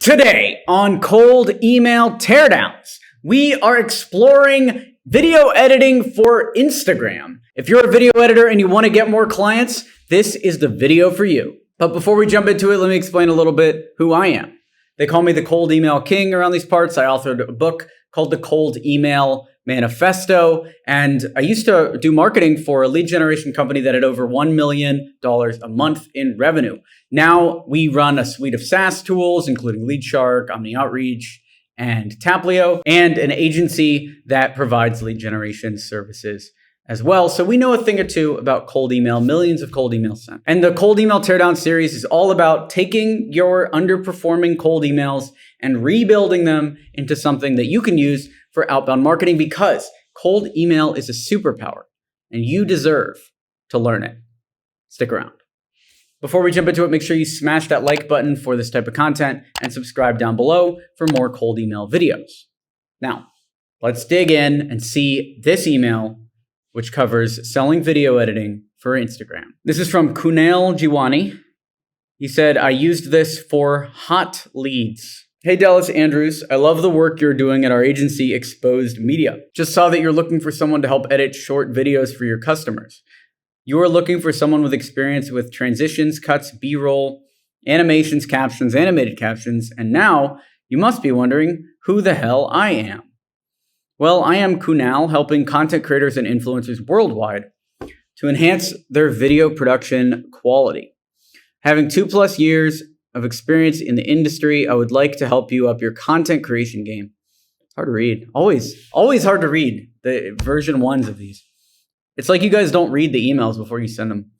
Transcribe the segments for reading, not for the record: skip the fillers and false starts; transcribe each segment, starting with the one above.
Today on Cold Email Teardowns, we are exploring video editing for Instagram. If you're a video editor and you want to get more clients, this is the video for you. But before we jump into it, let me explain a little bit who I am. They call me the Cold Email King around these parts. I authored a book called The Cold Email Manifesto, and I used to do marketing for a lead generation company that had over $1 million a month in revenue. Now we run a suite of SaaS tools, including LeadShark, OmniOutreach, and Taplio, and an agency that provides lead generation services as well. So we know a thing or two about cold email, millions of cold emails sent. And the Cold Email Teardown series is all about taking your underperforming cold emails and rebuilding them into something that you can use for outbound marketing, because cold email is a superpower and you deserve to learn it. Stick around. Before we jump into it, make sure you smash that like button for this type of content and subscribe down below for more cold email videos. Now, let's dig in and see this email, which covers selling video editing for Instagram. This is from Kunal Jiwani. He said, I used this for hot leads. Hey, Dallas Andrews, I love the work you're doing at our agency, Exposed Media. Just saw that you're looking for someone to help edit short videos for your customers. You are looking for someone with experience with transitions, cuts, B-roll, animations, captions, animated captions, and now you must be wondering who the hell I am. Well, I am Kunal, helping content creators and influencers worldwide to enhance their video production quality. Having 2+ years of experience in the industry, I would like to help you up your content creation game. It's hard to read. Always hard to read the version 1s of these. It's like you guys don't read the emails before you send them.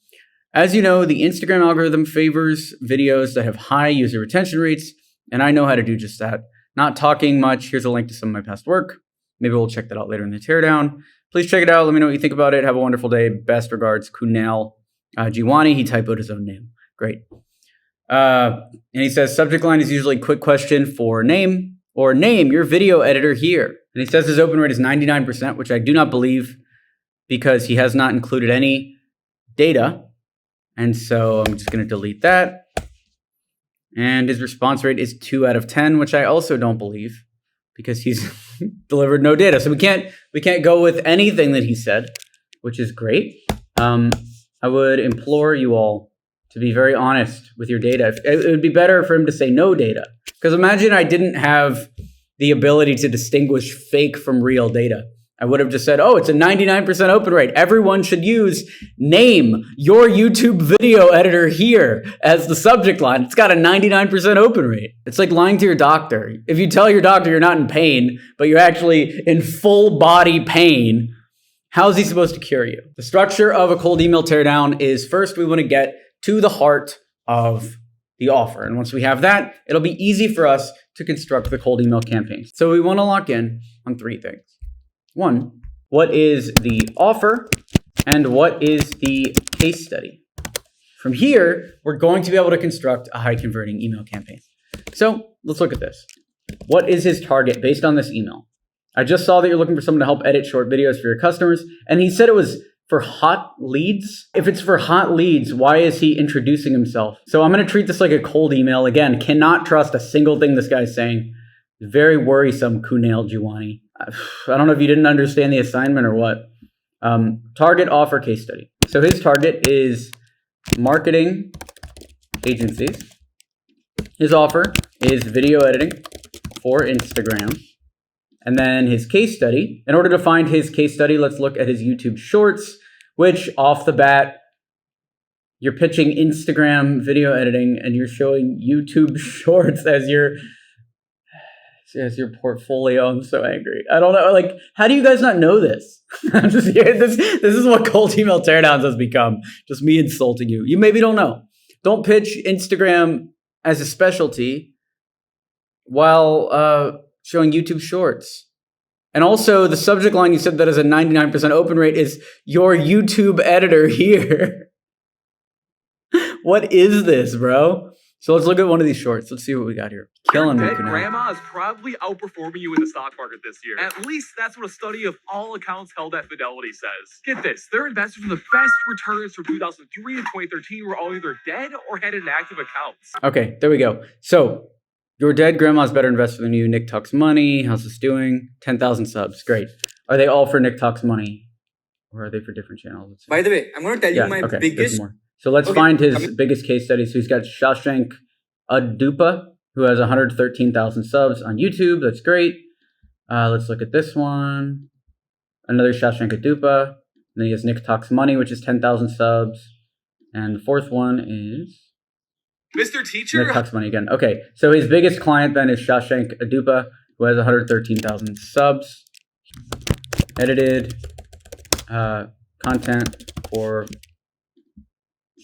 As you know, the Instagram algorithm favors videos that have high user retention rates, and I know how to do just that. Not talking much, here's a link to some of my past work. Maybe we'll check that out later in the teardown. Please check it out. Let me know what you think about it. Have a wonderful day. Best regards, Kunal Jiwani. He typoed his own name. Great. And he says, subject line is usually quick question for name or name your video editor here. And he says his open rate is 99%, which I do not believe because he has not included any data. And so I'm just going to delete that. And his response rate is 2 out of 10, which I also don't believe because he's delivered no data. So we can't go with anything that he said, which is great. I would implore you all to be very honest with your data. It would be better for him to say no data. Because imagine I didn't have the ability to distinguish fake from real data. I would have just said, oh, it's a 99% open rate. Everyone should use name your YouTube video editor here as the subject line. It's got a 99% open rate. It's like lying to your doctor. If you tell your doctor you're not in pain, but you're actually in full body pain, how is he supposed to cure you? The structure of a cold email teardown is first we want to get to the heart of the offer. And once we have that, it'll be easy for us to construct the cold email campaign. So we want to lock in on 3 things. 1, what is the offer and what is the case study? From here, we're going to be able to construct a high converting email campaign. So let's look at this. What is his target based on this email? I just saw that you're looking for someone to help edit short videos for your customers. And he said it was for hot leads? If it's for hot leads, why is he introducing himself? So I'm going to treat this like a cold email. Again, cannot trust a single thing this guy's saying. Very worrisome, Kunal Jiwani. I don't know if you didn't understand the assignment or what. Target offer case study. So his target is marketing agencies. His offer is video editing for Instagram. And then his case study. In order to find his case study, let's look at his YouTube Shorts, which off the bat, you're pitching Instagram video editing and you're showing YouTube Shorts as your portfolio. I'm so angry. I don't know. Like, how do you guys not know this? I'm just here. This is what cold email teardowns has become. Just me insulting you. You maybe don't know. Don't pitch Instagram as a specialty while showing YouTube Shorts. And also the subject line you said that is a 99% open rate is your YouTube editor here. What is this, bro? So let's look at one of these shorts. Let's see what we got here. Killing me. Grandma is probably outperforming you in the stock market this year. At least that's what a study of all accounts held at Fidelity says. Get this, their investors from the best returns from 2003 and 2013 were all either dead or had inactive accounts. Okay, there we go. So Your dead grandma's better investor than you. Nick Talks Money. How's this doing? 10,000 subs. Great. Are they all for Nick Talks Money? Or are they for different channels? By the way, I'm going to tell you my biggest... More. So let's find his biggest case study. So he's got Shashank Adupa, who has 113,000 subs on YouTube. That's great. Let's look at this one. Another Shashank Adupa. Then he has Nick Talks Money, which is 10,000 subs. And the fourth one is... Mr. Teacher? Nick Talks Money again. Okay, so his biggest client then is Shashank Adupa, who has 113,000 subs. Edited content for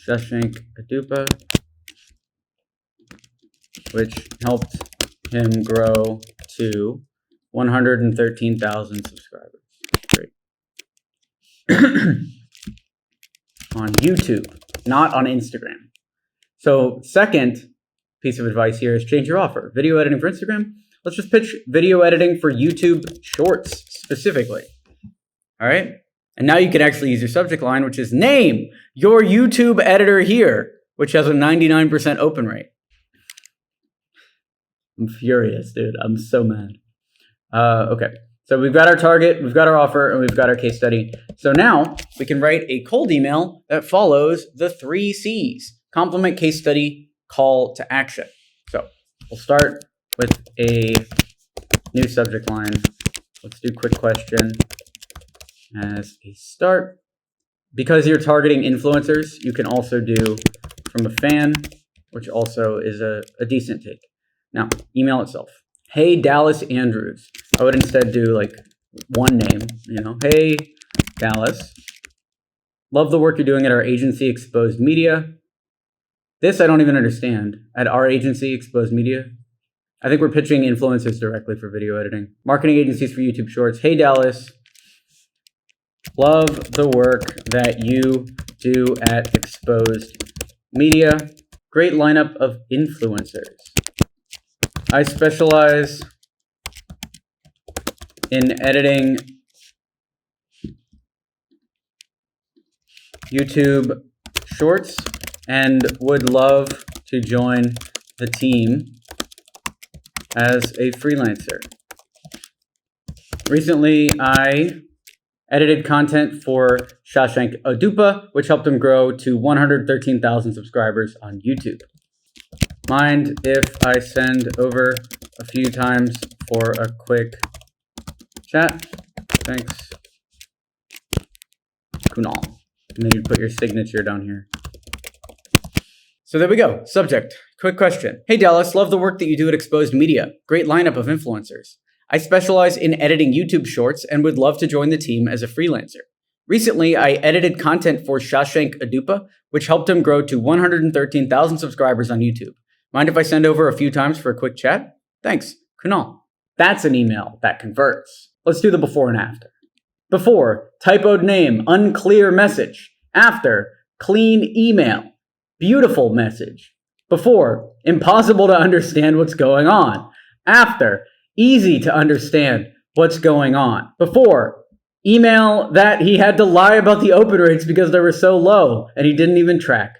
Shashank Adupa, which helped him grow to 113,000 subscribers. Great. On YouTube, not on Instagram. So second piece of advice here is change your offer. Video editing for Instagram. Let's just pitch video editing for YouTube Shorts specifically. All right. And now you can actually use your subject line, which is name your YouTube editor here, which has a 99% open rate. I'm furious, dude. I'm so mad. Okay. So we've got our target, we've got our offer, and we've got our case study. So now we can write a cold email that follows the 3 C's. Compliment, case study, call to action. So we'll start with a new subject line. Let's do quick question as a start. Because you're targeting influencers, you can also do from a fan, which also is a decent take. Now, email itself. Hey, Dallas Andrews. I would instead do like one name, Hey, Dallas. Love the work you're doing at our agency, Exposed Media. This I don't even understand. At our agency, Exposed Media. I think we're pitching influencers directly for video editing. Marketing agencies for YouTube Shorts. Hey, Dallas. Love the work that you do at Exposed Media. Great lineup of influencers. I specialize in editing YouTube Shorts and would love to join the team as a freelancer. Recently, I edited content for Shashank Adupa, which helped him grow to 113,000 subscribers on YouTube. Mind if I send over a few times for a quick chat? Thanks. Kunal. And then you put your signature down here. So there we go. Subject. Quick question. Hey Dallas, love the work that you do at Exposed Media. Great lineup of influencers. I specialize in editing YouTube Shorts and would love to join the team as a freelancer. Recently, I edited content for Shashank Adupa, which helped him grow to 113,000 subscribers on YouTube. Mind if I send over a few times for a quick chat? Thanks, Kunal. That's an email that converts. Let's do the before and after. Before, typoed name, unclear message. After, clean email, beautiful message. Before, impossible to understand what's going on. After, easy to understand what's going on. Before, email that he had to lie about the open rates because they were so low and he didn't even track.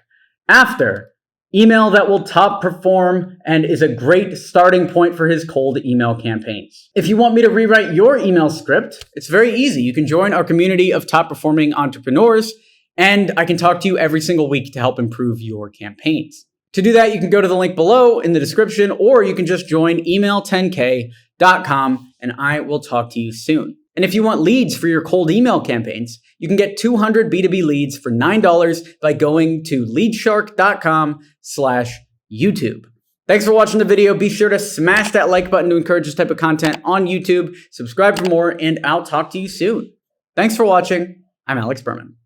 After, email that will top perform and is a great starting point for his cold email campaigns. If you want me to rewrite your email script, it's very easy. You can join our community of top performing entrepreneurs and I can talk to you every single week to help improve your campaigns. To do that, you can go to the link below in the description or you can just join email10k.com and I will talk to you soon. And if you want leads for your cold email campaigns, you can get 200 B2B leads for $9 by going to leadshark.com/YouTube. Thanks for watching the video. Be sure to smash that like button to encourage this type of content on YouTube. Subscribe for more, and I'll talk to you soon. Thanks for watching. I'm Alex Berman.